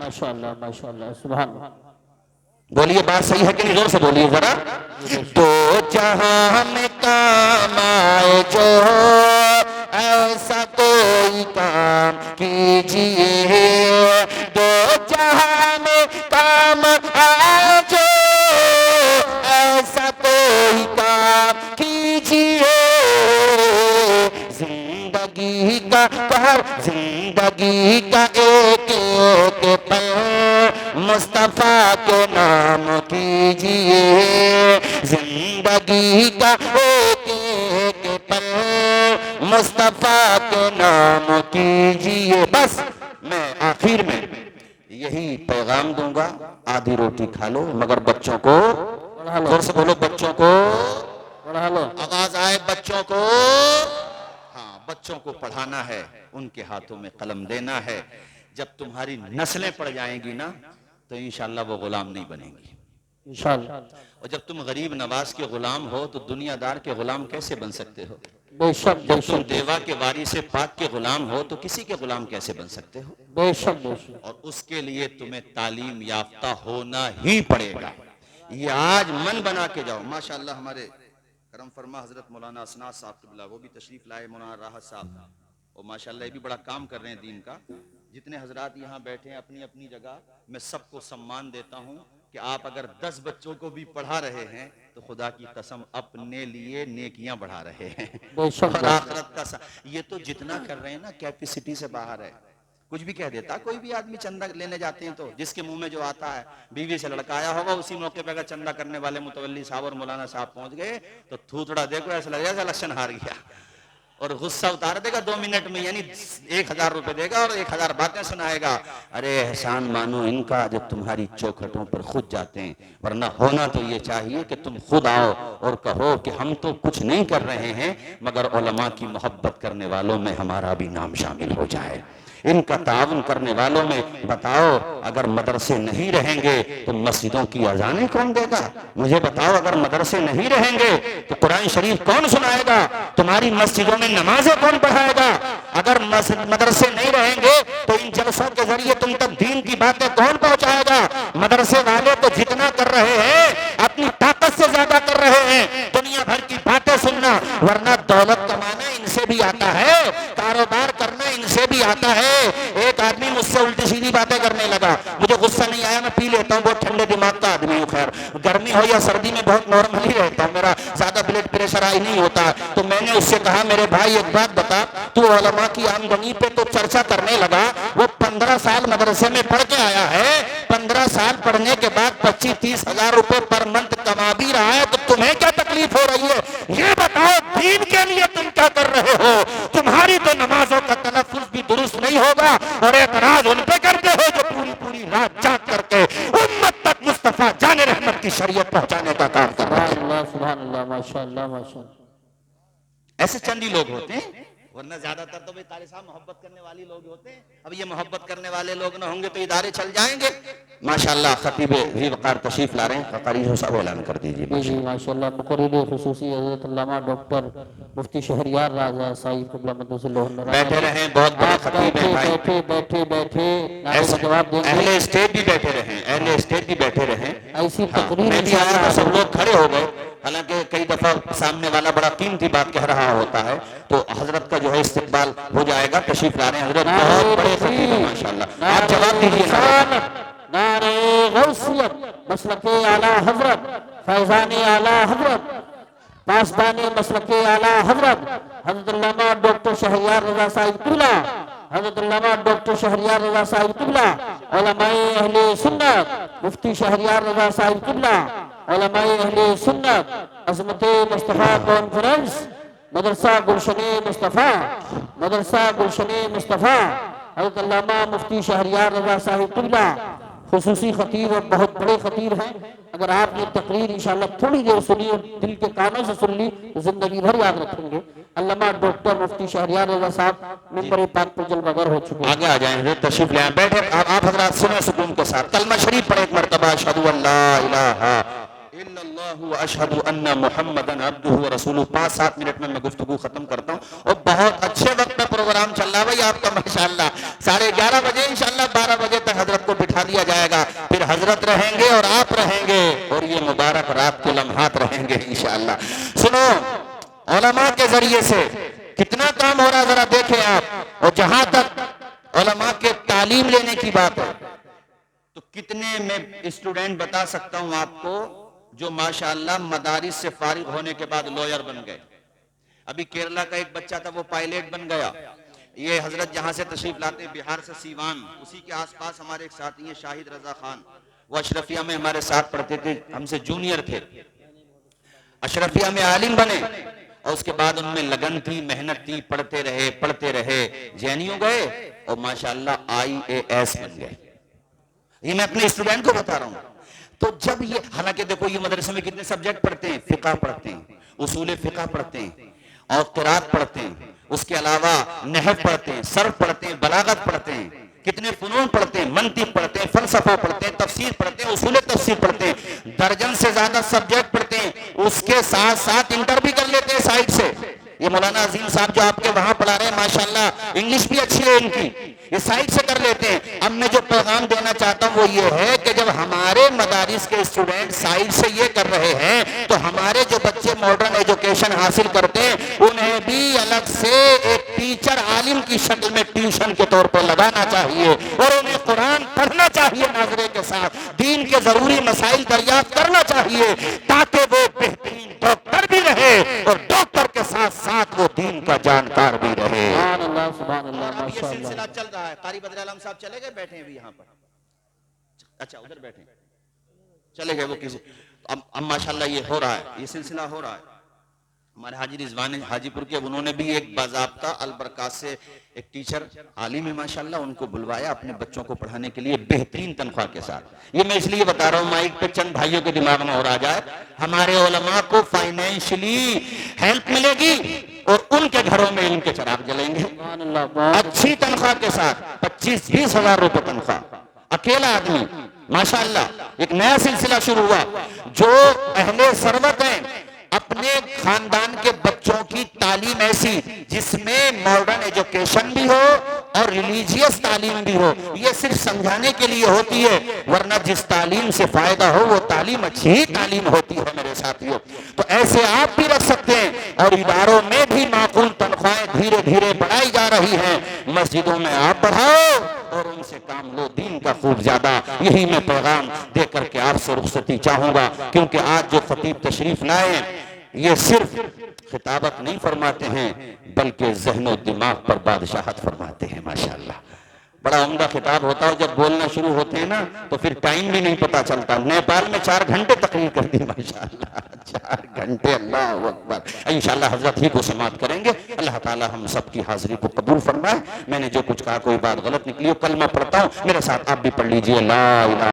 ماشاءاللہ ماشاءاللہ سبحان اللہ. بولیے بات صحیح ہے کہ نہیں؟ زور سے بولیے ذرا. دو جہاں میں کام آئے جو ایسا کوئی کام کیجئے. دو جہاں میں کام آئے جو ایسا کوئی کام کیجئے. زندگی کا زندگی کا ایک ایک پل مصطفیٰ کے نام کیجئے. زندگی کا ایک ایک پل مصطفیٰ کے نام کیجئے. بس میں آخر میں یہی پیغام دوں گا، آدھی روٹی کھا لو مگر بچوں کو زور سے بولو، بچوں کو پڑھا لو. آواز آئے، بچوں کو. ہاں، بچوں کو پڑھانا ہے، ان کے ہاتھوں میں قلم دینا ہے. جب تمہاری نسلیں پڑ جائیں گی نا تو انشاءاللہ وہ غلام نہیں بنیں گی انشاءاللہ. اور جب تم غریب نواز کے غلام ہو تو دنیا دار کے غلام کیسے بن سکتے ہو؟ بے شک بے جب تم شک دیوا کے وارث پاک کے غلام ہو تو کسی کے غلام کیسے بن سکتے ہو؟ بے شک بے شک. اور اس کے لیے تمہیں تعلیم یافتہ ہونا ہی پڑے گا. یہ آج من بنا کے جاؤ. ماشاءاللہ ہمارے کرم فرما حضرت مولانا اسناد صاحب قبلہ وہ بھی تشریف لائے، مولانا راحت صاحب، اور ماشاءاللہ یہ بھی بڑا کام کر رہے ہیں دین کا. جتنے حضرات یہاں بیٹھے ہیں اپنی اپنی جگہ، میں سب کو سمان دیتا ہوں کہ آپ اگر 10 بچوں کو بھی پڑھا رہے ہیں تو خدا کی قسم اپنے لیے نیکیاں بڑھا رہے ہیں بے شک اور آخرت کا یہ تو جتنا کر رہے ہیں نا کیپیسٹی سے باہر ہے. کچھ بھی کہہ دیتا کوئی بھی آدمی چندہ لینے جاتے ہیں تو جس کے منہ میں جو آتا ہے، بیوی سے لڑکا آیا ہوگا اسی موقع پہ اگر چندہ کرنے والے متولی صاحب اور مولانا صاحب پہنچ گئے تو تھوتڑا دیکھو ایسا لگے گا الیکشن ہار گیا، اور غصہ اتار دے گا 2 منٹ میں، یعنی 1000 روپے دے گا اور 1000 باتیں سنائے گا. ارے احسان مانو ان کا جب تمہاری چوکھٹوں پر خود جاتے ہیں، ورنہ ہونا تو یہ چاہیے کہ تم خود آؤ اور کہو کہ ہم تو کچھ نہیں کر رہے ہیں مگر علماء کی محبت کرنے والوں میں ہمارا بھی نام شامل ہو جائے. ان کا تعاون کرنے والوں میں بتاؤ اگر مدرسے نہیں رہیں گے تو مسجدوں کی اذانیں کون دے گا؟ مجھے بتاؤ اگر مدرسے نہیں رہیں گے تو قرآن شریف کون سنائے گا؟ تمہاری مسجدوں میں نمازیں کون پڑھائے گا؟ اگر مدرسے نہیں رہیں گے تو ان جلسوں کے ذریعے تم تک دین کی باتیں کون پہنچائے گا؟ مدرسے والے تو جتنا کر رہے ہیں اپنی طاقت سے زیادہ کر رہے ہیں دنیا بھر کی باتیں سننا، ورنہ دولت کمانا ان سے بھی آتا ہے، کاروبار کرنا ان سے بھی آتا ہے. ایک آدمی مجھ سے الٹی سیدھی باتیں کرنے لگا، مجھے غصہ نہیں آیا، میں پی لیتا ہوں، بہت ٹھنڈے دماغ کا آدمی ہوں، خیر گرمی ہو یا سردی میں بہت نارمل ہی رہتا ہوں، میرا زیادہ بلڈ پریشر ہائی نہیں ہوتا. تو میں نے اس سے کہا میرے بھائی ایک بات بتا، تو علماء کی آمدنی پہ تو چرچا کرنے لگا، وہ 15 سال مدرسے میں پڑھ کے آیا ہے، 15 سال پڑھنے کے بعد 25-30 ہزار روپے پر منتھ کما بھی رہا ہے، تو تمہیں کیا تکلیف ہو رہی ہے؟ یہ بتاؤ دین کے لیے تم کیا کر رہے ہو؟ تمہاری تو نمازوں کا تلفظ بھی درست نہیں ہوگا اور اعتراض ان پہ کرتے ہو جو پوری پوری رات جاگ کر کے امت تک مصطفیٰ جان رحمت کی شریعت پہنچانے کا کام کر رہے ہیں. سبحان اللہ سبحان اللہ ماشاءاللہ ماشاءاللہ. ایسے چند ہی لوگ ہوتے ہیں، ورنہ زیادہ تر تو قاری صاحب محبت کرنے والی لوگ ہوتے ہیں. اب یہ محبت کرنے والے لوگ نہ ہوں گے تو ادارے چل جائیں گے. ماشاءاللہ خطیب ذی وقار تشریف لا رہے ہیں، قاری صاحب اعلان کر دیجیے. جی ماشاءاللہ. مقرر خصوصی حضرت علامہ ڈاکٹر مفتی شہریار رضا صاحب قبلہ مقدس اللہ بیٹھے رہیں، بہت بڑے خطیب ہیں بھائی. بیٹھے نعرے کا جواب دیں گے. اہل اسٹیج بھی بیٹھے رہیں، اہل اسٹیج بھی بیٹھے رہیں. ایسی تقریر میں بھی آیا تو سب لوگ کھڑے ہو گئے، حالانکہ کئی دفعہ سامنے والا بڑا قیمتی بات کہہ رہا ہوتا ہے تو حضرت کا جو ہے استقبال ہو جائے گا. تشریف لا رہے ہیں حضرت، بہت بڑے خطیب ہیں ماشاءاللہ. آپ جواب دیجیے. نعرہ غوثیت مسلک اعلیٰ حضرت، فیضان اعلیٰ حضرت، پاسبان مسلک اعلیٰ حضرت حضرت علامہ ڈاکٹر شہریار رضا صاحب قبلہ، حضرت علامہ ڈاکٹر شہریار رضا صاحب قبلہ، علماء اہل سنت مفتی شہریار رضا صاحب قبلہ، علماء اہل سنت، عظمت مصطفیٰ کانفرنس، مدرسہ گلشن مصطفیٰ، مدرسہ گلشن مصطفیٰ، حضرت علامہ مفتی شہریار رضا صاحب قبلہ خصوصی خطیب اور بہت بڑے خطیب ہیں. اگر آپ یہ تقریر انشاءاللہ تھوڑی دیر سنی اور دل کے کانوں سے سن لی تو زندگی بھر یاد رکھیں گے. علامہ ڈاکٹر مفتی شہریار رضا صاحب ممبر پاک پر جلوہ گر ہو چکے ہیں. آگے آ جائیں حضرت، تشریف لے آئیں. بیٹھے آپ حضرات سنیں سکون کے ساتھ. کلمہ شریف پڑھیں ایک مرتبہ. اشہد ان لا الہ الا اللہ و اشہد ان محمدن عبدہ و رسولہ. 5-7 منٹ میں گفتگو ختم کرتا ہوں اور بہت اچھے وقت پہ پروگرام چل رہا ہے بھائی آپ کا ماشاءاللہ. 11:30 بجے انشاءاللہ 12 بجے تک حضرت کو بٹھا ماشاءاللہ. سنو علماء کے ذریعے سے کتنا کام ہو رہا ہے ذرا دیکھیں آپ. اور جہاں تک علماء کے تعلیم لینے کی بات ہے تو کتنے میں اسٹوڈنٹ بتا سکتا ہوں آپ کو جو ماشاءاللہ مدارس سے فارغ ہونے کے بعد لوئر بن گئے. ابھی کیرلا کا ایک بچہ تھا وہ پائلٹ بن گیا. یہ حضرت جہاں سے تشریف لاتے ہیں بہار سے سیوان, اسی کے آس پاس ہمارے ایک ساتھی ہیں شاہد رضا خان, وہ اشرفیہ میں ہمارے ساتھ پڑھتے تھے, ہم سے جونیئر تھے. اشرفیہ میں عالم بنے اور اس کے بعد ان میں لگن تھی, محنت تھی, پڑھتے رہے جینیو گئے اور ماشاءاللہ IAS بن گئے. یہ میں اپنے اسٹوڈنٹ کو بتا رہا ہوں. تو جب یہ, حالانکہ دیکھو یہ مدرسے میں کتنے سبجیکٹ پڑھتے ہیں, فقہ پڑھتے ہیں, اصول فقہ پڑھتے ہیں اور قرات پڑھتے ہیں, اس کے علاوہ نحو پڑھتے ہیں, صرف پڑھتے ہیں, بلاغت پڑھتے ہیں, کتنے فنون پڑھتے ہیں, منطق پڑھتے ہیں, فلسفہ پڑھتے ہیں, تفسیر پڑھتے ہیں, اصول تفسیر پڑھتے ہیں, درجن سے زیادہ سبجیکٹ پڑھتے ہیں. اس کے ساتھ ساتھ انٹر بھی کر لیتے ہیں سائٹ سے. یہ مولانا عظیم صاحب جو آپ کے وہاں پڑھا رہے ہیں ماشاءاللہ انگلش بھی اچھی ہے ان کی, یہ سائٹ سے کر لیتے ہیں. اب میں جو پیغام دینا چاہتا ہوں وہ یہ ہے کہ جب ہمارے مدارس کے اسٹوڈنٹ سائٹ سے یہ کر رہے ہیں تو ہمارے جو بچے ماڈرن ایجوکیشن حاصل کرتے ہیں انہیں بھی الگ سے ایک ٹیچر عالم کی شکل میں ٹیوشن کے طور پر لگانا چاہیے اور انہیں قرآن پڑھنا چاہیے ناظرے کے ساتھ, دین کے ضروری مسائل دریافت کرنا چاہیے تاکہ وہ بہترین ڈاکٹر بھی رہے اور ڈاکٹر کے ساتھ ساتھ وہ دین کا جانکار بھی رہے. سبحان اللہ. اب یہ سلسلہ چل رہا ہے. قاری بدر عالم صاحب چلے گئے, بیٹھے ہیں بھی یہاں پر, اچھا ادھر بیٹھے چلے گئے وہ کسی. اب ماشاءاللہ یہ ہو رہا ہے, یہ سلسلہ ہو رہا ہے. ہمارے حاجی رضوان حاجی پور کے, انہوں نے بھی ایک باضابطہ البرکات سے ایک ٹیچر عالم ہے ماشاءاللہ, ان کو بلوایا اپنے بچوں کو پڑھانے کے لیے بہترین تنخواہ کے ساتھ. یہ میں اس لیے بتا رہا ہوں مائک پہ چند بھائیوں کے دماغ میں اور آ جائے, ہمارے علماء کو فائنینشلی ہیلپ ملے گی اور ان کے گھروں میں ان کے چراغ جلیں گے اچھی تنخواہ کے ساتھ. 25-20 ہزار روپے تنخواہ, اکیلا آدمی ماشاءاللہ. ایک نیا سلسلہ شروع ہوا. جو اہل ثروت ہیں اپنے خاندان کے بچوں کی تعلیم ایسی جس میں ماڈرن ایجوکیشن بھی ہو اور ریلیجیس تعلیم بھی ہو, یہ صرف سمجھانے کے لیے ہوتی ہے, ورنہ جس تعلیم سے فائدہ ہو وہ تعلیم اچھی ہی تعلیم ہوتی ہے میرے ساتھیوں. تو ایسے آپ بھی رکھ سکتے ہیں اور اداروں میں بھی معقول تنخواہیں دھیرے دھیرے بڑھائی جا رہی ہیں. مسجدوں میں آپ بڑھاؤ اور ان سے کام لو دین کا خوب زیادہ. یہی میں پیغام دے کر کے آپ سے رخصتی چاہوں گا, کیونکہ آج جو خطیب تشریف لائے یہ صرف خطابت نہیں فرماتے ہیں بلکہ ذہن و دماغ پر بادشاہت فرماتے ہیں ماشاءاللہ. بڑا عمدہ خطاب ہوتا ہے, جب بولنا شروع ہوتے ہیں نا تو پھر ٹائم بھی نہیں پتا چلتا. نیپال میں 4 گھنٹے تقریر کر دی ماشاءاللہ, 4 گھنٹے, اللہ اکبر. انشاءاللہ حضرت ہی کو سماعت کریں گے. اللہ تعالی ہم سب کی حاضری کو قبول فرمائے. میں نے جو کچھ کہا کوئی بات غلط نکلی ہو, کلمہ پڑھتا ہوں, میرے ساتھ آپ بھی پڑھ لیجئے, لا الہ